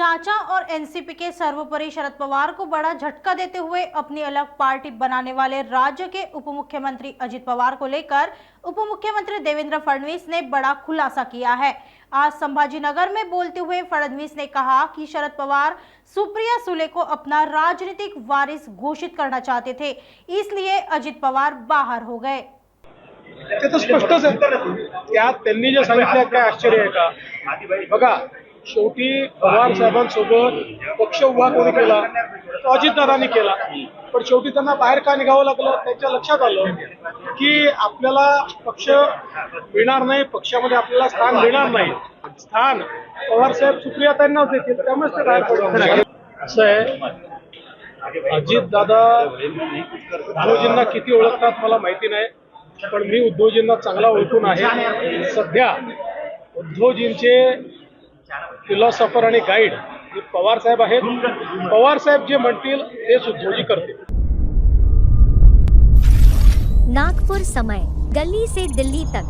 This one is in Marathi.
चाचा और एनसीपी के सर्वोपरि शरद पवार को बड़ा झटका देते हुए अपनी अलग पार्टी बनाने वाले राज्य के उप मुख्यमंत्री अजित पवार को लेकर उप मुख्यमंत्री देवेंद्र फडणवीस ने बड़ा खुलासा किया है। आज संभाजीनगर में बोलते हुए फडणवीस ने कहा कि शरद पवार सुप्रिया सुले को अपना राजनीतिक वारिस घोषित करना चाहते थे, इसलिए अजित पवार बाहर हो गए। ते तर स्पष्टच आहे। त्यात त्यांनी जे सांगितलं काय आश्चर्य आहे का? बघा, शेवटी पवार साहेबांसोबत पक्ष उभा कोणी केला? तो अजितदादांनी केला। पण शेवटी त्यांना बाहेर का निघावं लागलं? त्यांच्या लक्षात आलं की आपल्याला पक्ष मिळणार नाही, पक्षामध्ये आपल्याला स्थान मिळणार नाही। स्थान पवार साहेब सुप्रियाताईंनाच देतील, त्यामुळे ते बाहेर पडले। असं आहे, अजितदादा उद्धवजींना किती ओळखतात मला माहिती नाही, पण मी उद्धवजींना चांगला ओळखून आहे। सध्या उद्धवजींचे फिलॉसॉफर आणि गाईड हे पवार साहेब आहेत। पवार साहेब जे म्हणतील तेच उद्धवजी करतील। नागपुर समय, गली से दिल्ली तक।